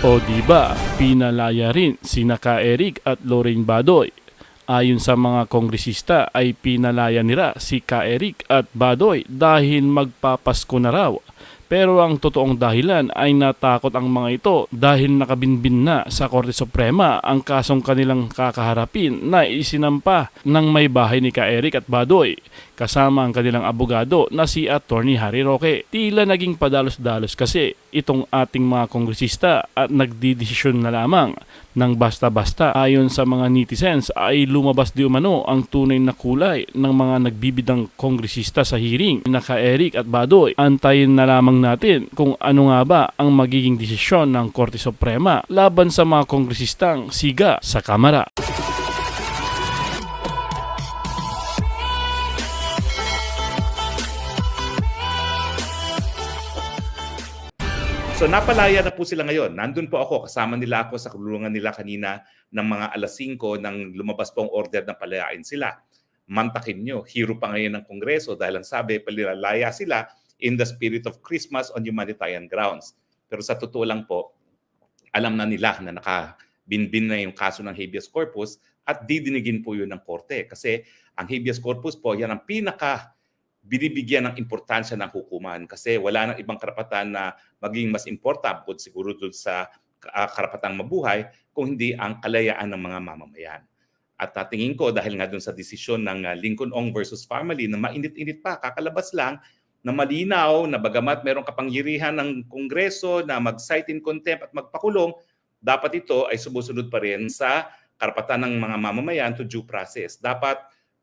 O di ba, pinalaya rin sina Ka Eric at Lorraine Badoy. Ayon sa mga kongresista ay pinalaya nila si Ka Eric at Badoy dahil magpapasko na raw. Pero ang totoong dahilan ay natakot ang mga ito dahil nakabinbin na sa Korte Suprema ang kasong kanilang kakaharapin na isinampa ng may bahay ni Ka Eric at Badoy kasama ang kanilang abogado na si Attorney Harry Roque. Tila naging padalos-dalos kasi itong ating mga kongresista at nagdidesisyon na lamang ng basta-basta. Ayon sa mga netizens ay lumabas di umano ang tunay na kulay ng mga nagbibidang kongresista sa hearing na Ka Eric at Badoy. Antayin na lamang natin kung ano nga ba ang magiging desisyon ng Korte Suprema laban sa mga kongresistang siga sa Kamara. So napalaya na po sila ngayon. Nandun po ako, kasama nila ako sa kulungan nila kanina ng mga alas 5 nang lumabas po ang order na palayain sila. Mantakin nyo, hero pa ngayon ng Kongreso dahil ang sabi, palalaya sila in the spirit of Christmas on humanitarian grounds. Pero sa totoo lang po, alam na nila na nakabinbin na yung kaso ng habeas corpus at didinigin po yun ng korte. Kasi ang habeas corpus po, yan ang binibigyan ng importansya ng hukuman kasi wala nang ibang karapatan na maging mas important bukod siguro doon sa karapatang mabuhay kung hindi ang kalayaan ng mga mamamayan. At tingin ko dahil nga doon sa desisyon ng Lincoln Ong versus Family na mainit-init pa, kakalabas lang na malinaw na bagamat merong kapangyarihan ng Kongreso na mag-cite in contempt at magpakulong, dapat ito ay sumusunod pa rin sa karapatan ng mga mamamayan to due process. Dapat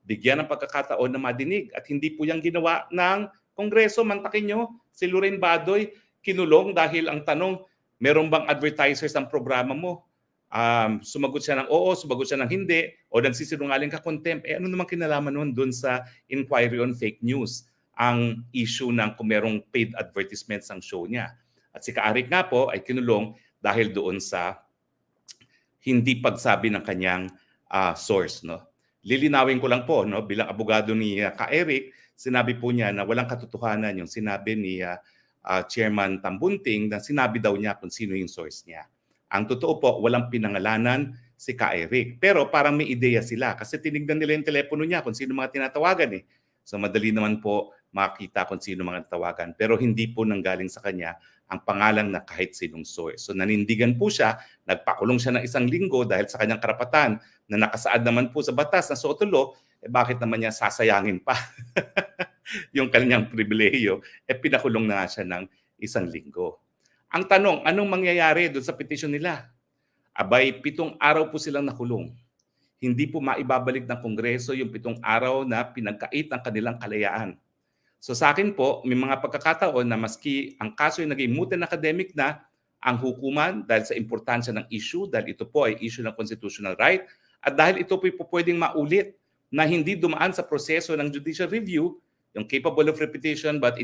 bigyan ng pagkakataon na madinig at hindi po yung ginawa ng Kongreso. Mantakin nyo, si Lorraine Badoy kinulong dahil ang tanong, meron bang advertisers ang programa mo? Sumagot siya ng oo, sumagot siya ng hindi, o nagsisinungaling ka contempt. Ano naman kinalaman nun dun sa inquiry on fake news? Ang issue ng kung merong paid advertisements ang show niya. At si Ka-Eric nga po ay kinulong dahil doon sa hindi pagsabi ng kanyang source, no? Lilinawin ko lang po, no, bilang abogado ni Ka-Eric, sinabi po niya na walang katotohanan yung sinabi ni Chairman Tambunting na sinabi daw niya kung sino yung source niya. Ang totoo po, walang pinangalanan si Ka-Eric. Pero parang may ideya sila kasi tinignan nila yung telepono niya kung sino mga tinatawagan eh. So madali naman po makita kung sino mga tawagan. Pero hindi po nanggaling sa kanya ang pangalan na kahit sinong source. So nanindigan po siya, nagpakulong siya ng 1 linggo dahil sa kanyang karapatan na nakasaad naman po sa batas na sootolo, bakit naman niya sasayangin pa yung kanyang pribilehiyo? Pinakulong na nga siya ng 1 linggo. Ang tanong, anong mangyayari doon sa petition nila? Abay, 7 araw po silang nakulong. Hindi po maibabalik ng Kongreso yung 7 araw na pinagkait ng kanilang kalayaan. So sa akin po, may mga pagkakataon na maski ang kaso ay naging moot and academic na, ang hukuman dahil sa importansya ng issue, dahil ito po ay issue ng constitutional right, at dahil ito po pwedeng maulit na hindi dumaan sa proseso ng judicial review, yung capable of repetition but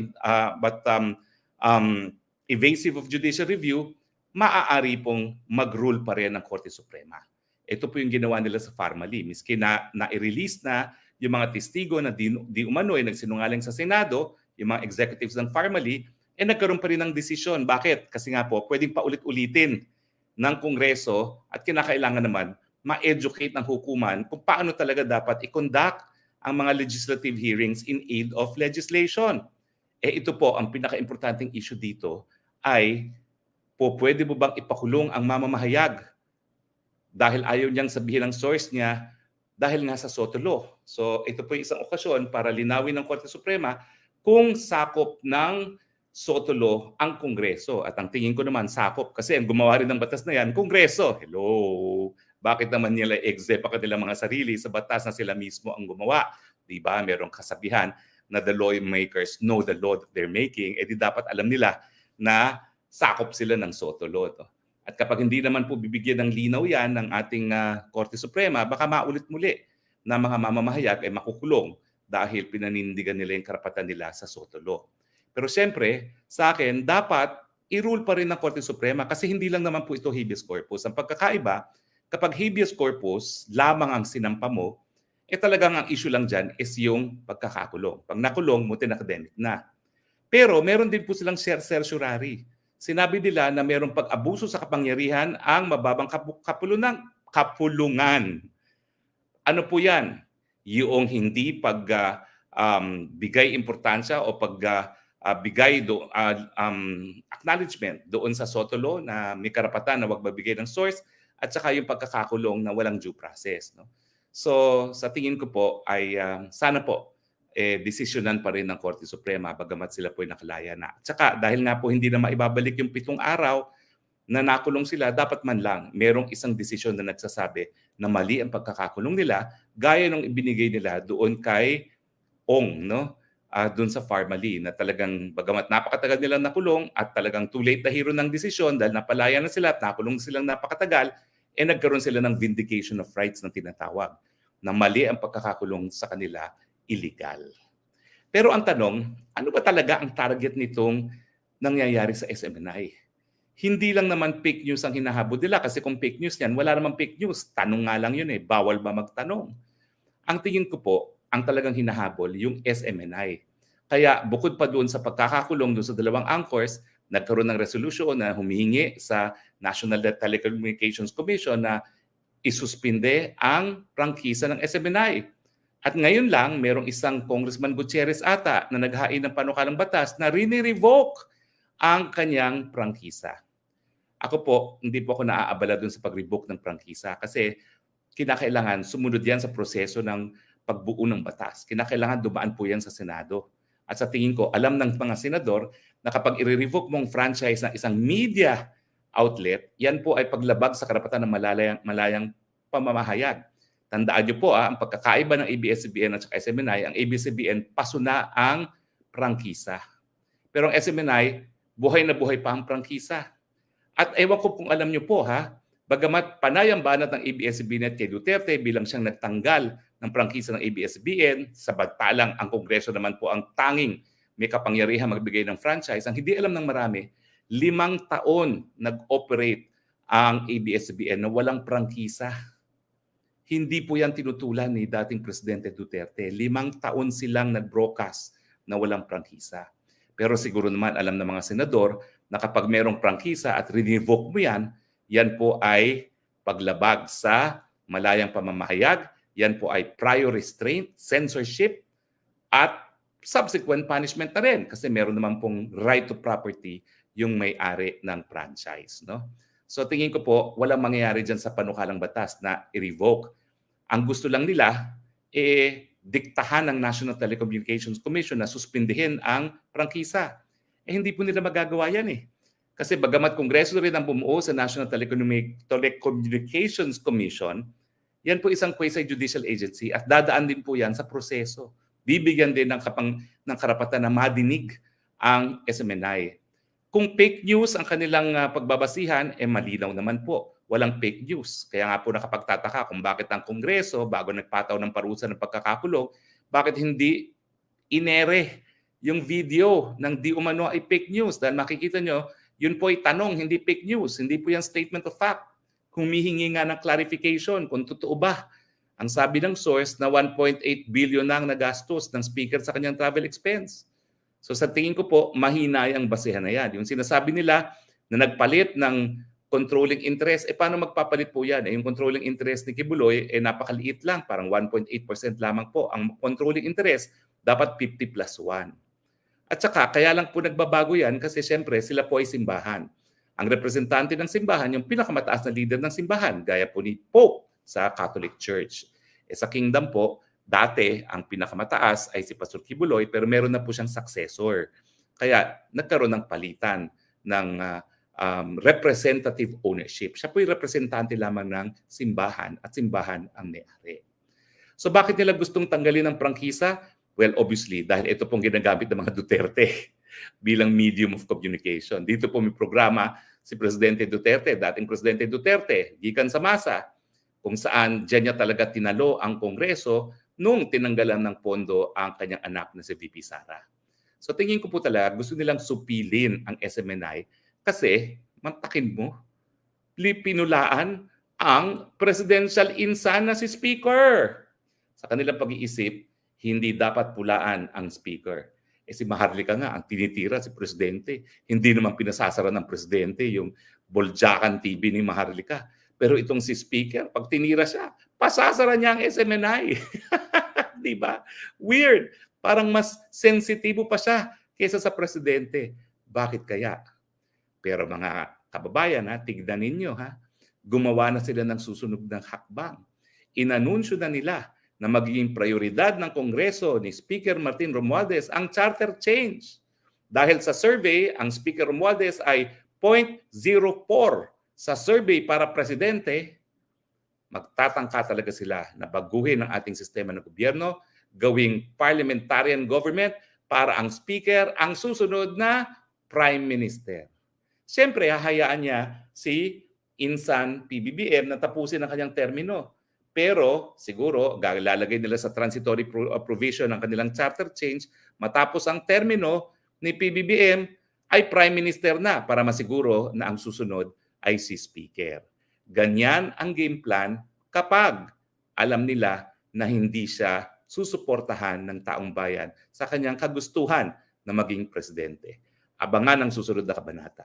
evasive of judicial review, maaari pong mag-rule pa rin ng Korte Suprema. Ito po yung ginawa nila sa Farmally. Miski na-release na yung mga testigo na di umano ay nagsinungaling sa Senado, yung mga executives ng Farmally, nagkaroon pa rin ng desisyon. Bakit? Kasi nga po, pwedeng paulit-ulitin ng Kongreso at kinakailangan naman ma-educate ng hukuman kung paano talaga dapat i-conduct ang mga legislative hearings in aid of legislation. Ito po, ang pinaka-importanting issue dito ay pwede mo bang ipakulong ang mamamahayag dahil ayaw niyang sabihin ang source niya dahil nga sa SOTO law. So ito po yung isang okasyon para linawin ng Korte Suprema kung sakop ng SOTO law ang Kongreso. At ang tingin ko naman sakop kasi ang gumawa rin ng batas na yan, Kongreso. Hello! Bakit naman nila exempt pa kanilang mga sarili sa batas na sila mismo ang gumawa? Diba? Merong kasabihan na the lawmakers know the law that they're making. Di dapat alam nila na sakop sila ng SOTO law. At kapag hindi naman po bibigyan ng linaw yan ng ating Korte Suprema, baka maulit-muli na mga mamamahayag ay makukulong dahil pinanindigan nila yung karapatan nila sa SOTO law. Pero siyempre, sa akin, dapat i-rule pa rin ng Korte Suprema kasi hindi lang naman po ito habeas corpus. Ang pagkakaiba, kapag habeas corpus lamang ang sinampa mo, talagang ang issue lang dyan is yung pagkakakulong. Pag nakulong, mutin academic na. Pero meron din po silang certiorari. Sinabi nila na mayroong pag-abuso sa kapangyarihan ang mababang kapulungan. Ano po yan? Yung hindi bigay importansya o bigay acknowledgement doon sa SOTO na may karapatan na wag magbigay ng source at saka yung pagkakakulong na walang due process. No? So sa tingin ko po ay sana po desisyonan pa rin ng Korte Suprema bagamat sila po ay nakalaya na. At saka dahil nga po hindi na maibabalik yung 7 araw na nakulong sila, dapat man lang merong isang desisyon na nagsasabi na mali ang pagkakakulong nila gaya nung ibinigay nila doon kay Ong, no? Doon sa Farmally na talagang bagamat napakatagal nilang nakulong at talagang too late na hero ng desisyon dahil napalaya na sila at nakulong silang napakatagal, nagkaroon sila ng vindication of rights na tinatawag na mali ang pagkakakulong sa kanila, illegal. Pero ang tanong, ano ba talaga ang target nitong nangyayari sa SMNI? Hindi lang naman fake news ang hinahabol nila kasi kung fake news yan, wala namang fake news. Tanong nga lang yun bawal ba magtanong? Ang tingin ko po, ang talagang hinahabol yung SMNI. Kaya bukod pa doon sa pagkakakulong doon sa 2 anchors, nagkaroon ng resolution na humihingi sa National Telecommunications Commission na isuspinde ang prangkisa ng SMNI. At ngayon lang, merong isang Congressman Gutierrez ata na naghain ng panukalang batas na rini-revoke ang kanyang prangkisa. Ako po, hindi po ako naaabala dun sa pag-revoke ng prangkisa kasi kinakailangan sumunod yan sa proseso ng pagbuo ng batas. Kinakailangan dumaan po yan sa Senado. At sa tingin ko, alam ng mga senador na kapag i-revoke mong franchise ng isang media outlet, yan po ay paglabag sa karapatan ng malayang pamamahayag. Tandaan niyo po, ang pagkakaiba ng ABS-CBN at SMNI, ang ABS-CBN pasuna ang prangkisa. Pero ang SMNI, buhay na buhay pa ang prangkisa. At ewan ko kung alam niyo po bagamat panay ang banat ng ABS-CBN kay Duterte bilang siyang nagtanggal ng prangkisa ng ABS-CBN, samantalang ang Kongreso naman po ang tanging may kapangyarihan magbigay ng franchise, ang hindi alam ng marami, 5 taon nag-operate ang ABS-CBN na walang prangkisa. Hindi po yan tinutulan ni dating Presidente Duterte. 5 taon silang nag-broadcast na walang prangkisa. Pero siguro naman alam ng mga senador na kapag merong prangkisa at revoke mo yan, yan po ay paglabag sa malayang pamamahayag, yan po ay prior restraint, censorship, at subsequent punishment na rin kasi meron naman pong right to property yung may-ari ng franchise. No? So tingin ko po, walang mangyayari dyan sa panukalang batas na i-revoke. Ang gusto lang nila, diktahan ng National Telecommunications Commission na suspindihin ang prangkisa. Hindi po nila magagawa yan Kasi bagamat Kongreso rin ang bumuo sa National Telecommunications Commission, yan po isang quasi-judicial agency at dadaan din po yan sa proseso. Bibigyan din ng karapatan na madinig ang SMNI. Kung fake news ang kanilang pagbabasihan, malinaw naman po. Walang fake news. Kaya nga po nakapagtataka kung bakit ang Kongreso, bago nagpataw ng parusa ng pagkakakulong, bakit hindi inere yung video ng di umano ay fake news. Dahil makikita nyo, yun po ay tanong, hindi fake news. Hindi po yan statement of fact. Humihingi nga ng clarification kung totoo ba. Ang sabi ng source na 1.8 billion na ang nagastos ng speaker sa kanyang travel expense. So sa tingin ko po, mahinay ang basehan na yan. Yung sinasabi nila na nagpalit ng controlling interest, paano magpapalit po yan? Yung controlling interest ni Kibuloy, napakaliit lang, parang 1.8% lamang po. Ang controlling interest, dapat 50+1. At saka, kaya lang po nagbabago yan kasi siyempre sila po ay simbahan. Ang representante ng simbahan, yung pinakamataas na leader ng simbahan, gaya po ni Pope sa Catholic Church. Sa Kingdom po, dati, ang pinakamataas ay si Pastor Kibuloy pero meron na po siyang successor. Kaya nagkaroon ng palitan ng representative ownership. Siya po yung representante lamang ng simbahan at simbahan ang may-ari. So bakit nila gustong tanggalin ang prangkisa? Well, obviously, dahil ito pong ginagamit ng mga Duterte bilang medium of communication. Dito po may programa si Presidente Duterte, dating Presidente Duterte, gikan sa masa, kung saan diyan niya talaga tinalo ang Kongreso nung tinanggalan ng pondo ang kanyang anak na si VP Sara. So tingin ko po talaga gusto nilang supilin ang SMNI kasi mantakin mo, pinulaan ang presidential insan na si Speaker. Sa kanilang pag-iisip, hindi dapat pulaan ang Speaker. Si Maharlika nga, ang tinitira si Presidente. Hindi naman pinasasara ng Presidente yung Boljakan TV ni Maharlika. Pero itong si Speaker, pag tinira siya, pasasara niya ang SMNI. Di ba? Weird. Parang mas sensitibo pa siya kaysa sa Presidente. Bakit kaya? Pero mga kababayan, tignan ninyo, gumawa na sila ng susunod ng hakbang. Inanunsyo na nila na magiging prioridad ng Kongreso ni Speaker Martin Romualdez ang charter change. Dahil sa survey, ang Speaker Romualdez ay 0.04 sa survey para presidente, magtatangka talaga sila na baguhin ang ating sistema ng gobyerno, gawing parliamentarian government para ang Speaker ang susunod na Prime Minister. Siyempre, hahayaan niya si Insan PBBM na tapusin ang kanyang termino. Pero siguro lalagay nila sa transitory provision ng kanilang charter change, matapos ang termino ni PBBM ay Prime Minister na para masiguro na ang susunod ay si Speaker. Ganyan ang game plan kapag alam nila na hindi siya susuportahan ng taong bayan sa kanyang kagustuhan na maging presidente. Abangan ang susunod na kabanata.